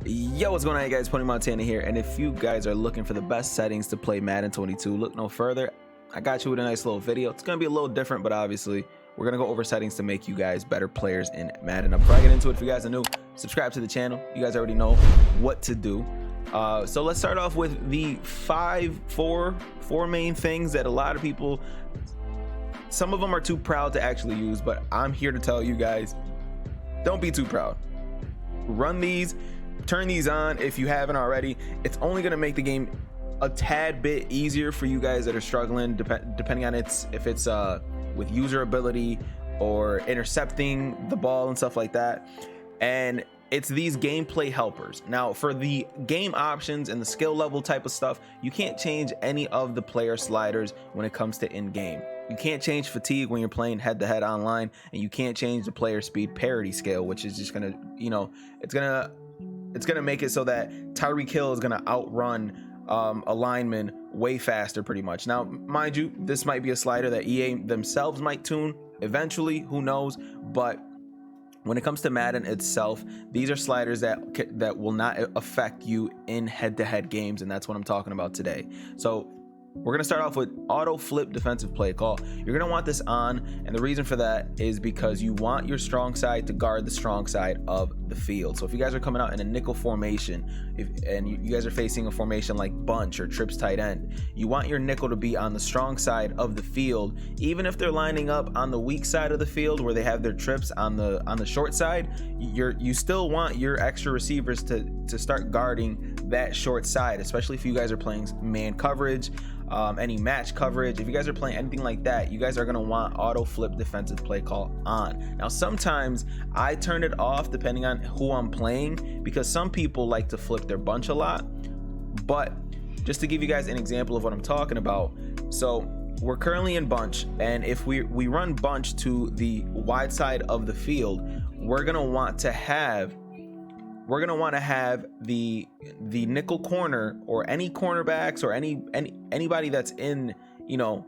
Yo, what's going on, guys? Pwny here, and if you guys are looking for the best settings to play Madden 22, look no further. I got you with a nice little video. It's gonna be a little different, but obviously we're gonna go over settings to make you guys better players in Madden. Before I get into it, if you guys are new, subscribe to the channel. You guys already know what to do. So let's start off with the four main things that a lot of people, some of them are too proud to actually use, but I'm here to tell you guys, don't be too proud. Run these, turn these on if you haven't already. It's only going to make the game a tad bit easier for you guys that are struggling, depending on if it's with user ability or intercepting the ball and stuff like that. And it's these gameplay helpers. Now, for the game options and the skill level type of stuff, you can't change any of the player sliders when it comes to in-game. You can't change fatigue when you're playing head-to-head online, and you can't change the player speed parity scale, which is just gonna, you know, it's gonna make it so that Tyreek Hill is gonna outrun a lineman way faster, pretty much. Now, mind you, this might be a slider that EA themselves might tune eventually, who knows, but when it comes to Madden itself, these are sliders that will not affect you in head-to-head games, and that's what I'm talking about today. So we're going to start off with auto flip defensive play call. You're going to want this on, and the reason for that is because you want your strong side to guard the strong side of the field. So if you guys are coming out in a nickel formation, and you guys are facing a formation like bunch or trips tight end, you want your nickel to be on the strong side of the field, even if they're lining up on the weak side of the field where they have their trips on the short side. You still want your extra receivers to start guarding that short side, especially if you guys are playing man coverage, any match coverage. If you guys are playing anything like that, you guys are going to want auto flip defensive play call on. Now, sometimes I turn it off depending on who I'm playing, because some people like to flip their bunch a lot. But just to give you guys an example of what I'm talking about, so we're currently in bunch, and if we run bunch to the wide side of the field, we're going to want to have the nickel corner, or any cornerbacks, or anybody that's in, you know,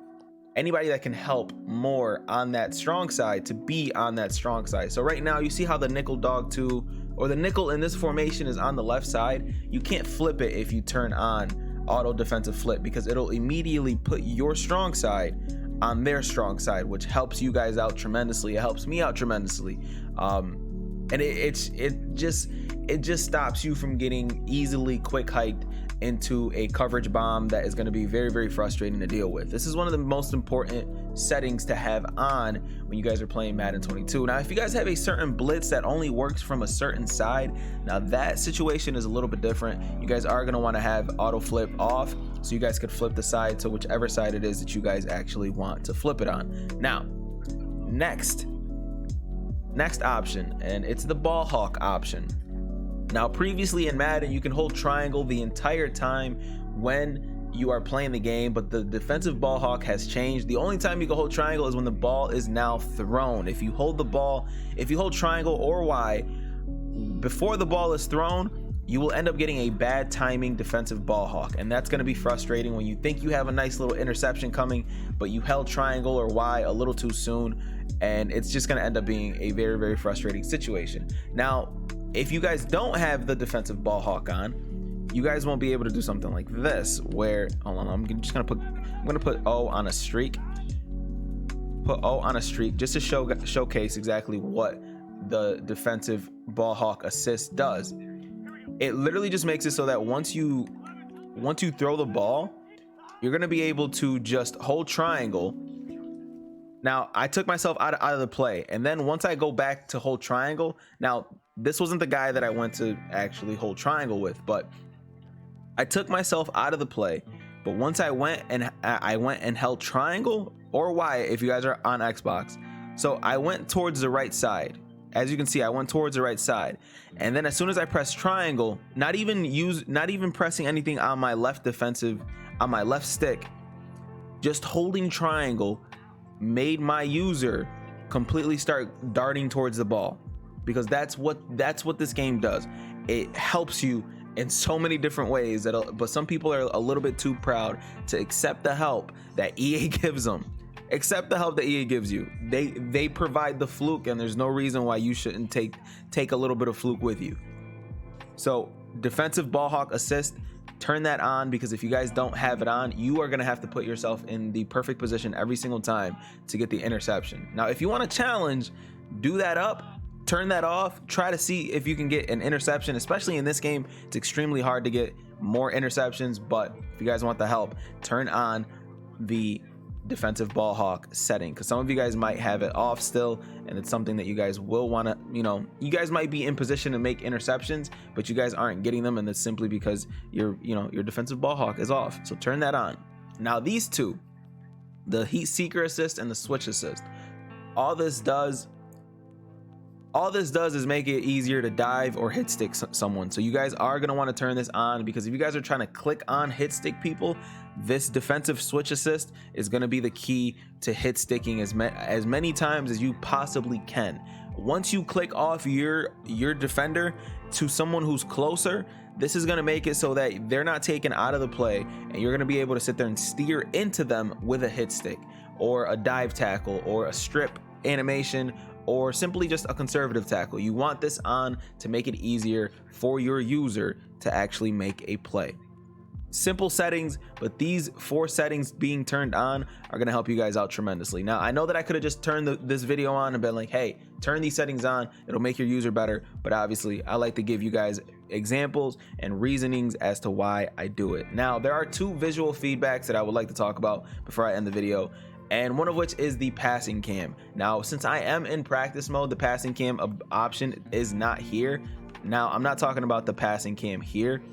anybody that can help more on that strong side to be on that strong side. So right now you see how the nickel dog 2, or the nickel in this formation, is on the left side. You can't flip it if you turn on auto defensive flip, because it'll immediately put your strong side on their strong side, which helps you guys out tremendously. It helps me out tremendously. And it just stops you from getting easily quick hiked into a coverage bomb that is going to be very, very frustrating to deal with. This is one of the most important settings to have on when you guys are playing Madden 22. Now, if you guys have a certain blitz that only works from a certain side, now that situation is a little bit different. You guys are going to want to have auto flip off, so you guys could flip the side to whichever side it is that you guys actually want to flip it on. Now, next option, and it's the ball hawk option. Now, previously in Madden, you can hold triangle the entire time when you are playing the game, but the defensive ball hawk has changed. The only time you can hold triangle is when the ball is now thrown. If you hold triangle or Y before the ball is thrown, you will end up getting a bad timing defensive ball hawk, and that's going to be frustrating when you think you have a nice little interception coming, but you held triangle or Y a little too soon, and it's just going to end up being a very, very frustrating situation. Now, if you guys don't have the defensive ball hawk on, you guys won't be able to do something like this, where, hold on, I'm gonna put O on a streak. Put O on a streak just to showcase exactly what the defensive ball hawk assist does. It literally just makes it so that once you throw the ball, you're gonna be able to just hold triangle. Now, I took myself out of the play, and then once I go back to hold triangle, now this wasn't the guy that I went to actually hold triangle with, but I took myself out of the play. But once I went and held triangle or Y, if you guys are on Xbox, so I went towards the right side. As you can see, I went towards the right side, and then as soon as I pressed triangle, not even pressing anything on my left stick, just holding triangle made my user completely start darting towards the ball, because that's what this game does. It helps you in so many different ways, but some people are a little bit too proud to accept the help that EA gives them. Accept the help that EA gives you. They provide the fluke, and there's no reason why you shouldn't take a little bit of fluke with you. So defensive ball hawk assist, turn that on, because if you guys don't have it on, you are going to have to put yourself in the perfect position every single time to get the interception. Now, if you want to challenge, do that up, turn that off, try to see if you can get an interception. Especially in this game, it's extremely hard to get more interceptions, but if you guys want the help, turn on the defensive ball hawk setting, because some of you guys might have it off still, and it's something that you guys will want to, you guys might be in position to make interceptions, but you guys aren't getting them, and that's simply because your defensive ball hawk is off. So turn that on. Now these two, the heat seeker assist and the switch assist, all this does is make it easier to dive or hit stick someone. So you guys are going to want to turn this on, because if you guys are trying to click on hit stick people, this defensive switch assist is going to be the key to hit sticking as many times as you possibly can. Once you click off your defender to someone who's closer, this is going to make it so that they're not taken out of the play, and you're going to be able to sit there and steer into them with a hit stick or a dive tackle or a strip animation, or simply just a conservative tackle. You want this on to make it easier for your user to actually make a play. Simple settings, but these 4 settings being turned on are going to help you guys out tremendously. Now, I know that I could have just turned this video on and been like, hey, turn these settings on, it'll make your user better, but obviously I like to give you guys examples and reasonings as to why I do it. Now, there are 2 visual feedbacks that I would like to talk about before I end the video, and one of which is the passing cam. Now, since I am in practice mode, the passing cam option is not here. Now, I'm not talking about the passing cam here.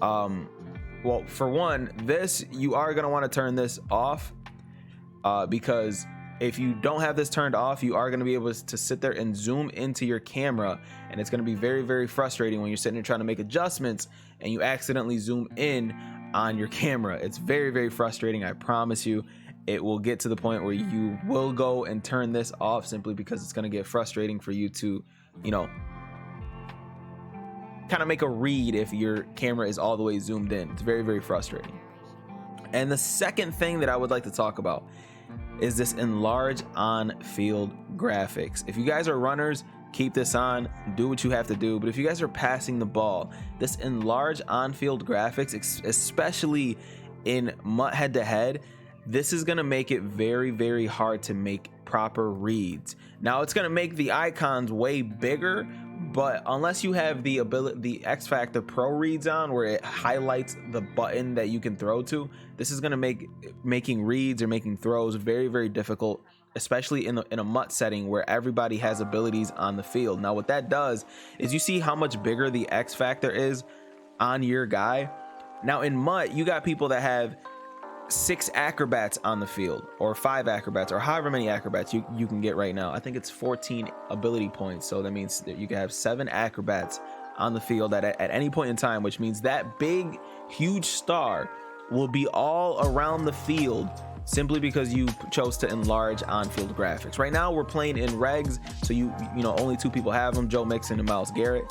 Well, for one, you are going to want to turn this off, because if you don't have this turned off, you are going to be able to sit there and zoom into your camera, and it's going to be very, very frustrating when you're sitting there trying to make adjustments and you accidentally zoom in on your camera. It's very, very frustrating. I promise you, it will get to the point where you will go and turn this off, simply because it's going to get frustrating for you to, kind of make a read if your camera is all the way zoomed in. It's very, very frustrating. And the second thing that I would like to talk about is this enlarge on field graphics. If you guys are runners, keep this on, do what you have to do. But if you guys are passing the ball, this enlarge on field graphics, especially in MUT head to head, this is going to make it very, very hard to make proper reads. Now, it's going to make the icons way bigger, but unless you have the X Factor Pro reads on, where it highlights the button that you can throw to, this is going to make making reads or making throws very, very difficult, especially in a MUT setting where everybody has abilities on the field. Now, what that does is, you see how much bigger the X Factor is on your guy. Now, in MUT, you got people that have 6 acrobats on the field, or 5 acrobats, or however many acrobats you can get right now. I think it's 14 ability points, so that means that you can have 7 acrobats on the field at any point in time, which means that big, huge star will be all around the field simply because you chose to enlarge on-field graphics. Right now, we're playing in regs, so you know only 2 people have them, Joe Mixon and Myles Garrett.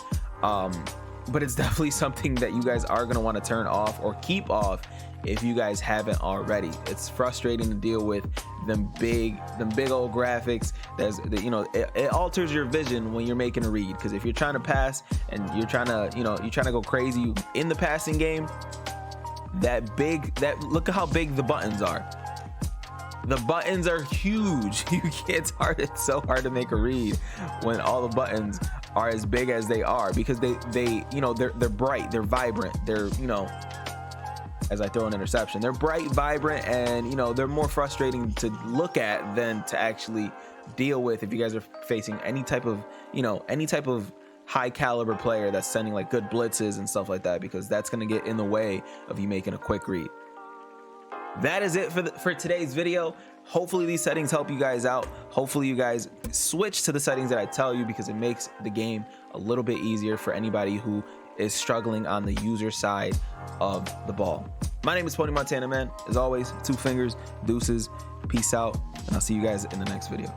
But it's definitely something that you guys are going to want to turn off or keep off if you guys haven't already. It's frustrating to deal with them big old graphics. It alters your vision when you're making a read, because if you're trying to pass and you're trying to go crazy in the passing game, look at how big the buttons are. The buttons are huge. It's so hard to make a read when all the buttons are as big as they are, because they're bright, they're vibrant, they're, as I throw an interception, they're bright, vibrant, and they're more frustrating to look at than to actually deal with if you guys are facing any type of high caliber player that's sending like good blitzes and stuff like that, because that's going to get in the way of you making a quick read. That is it for today's video. Hopefully these settings help you guys out. Hopefully you guys switch to the settings that I tell you, because it makes the game a little bit easier for anybody who is struggling on the user side of the ball. My name is Pwny Montana, man. As always, 2 fingers, deuces, peace out, and I'll see you guys in the next video.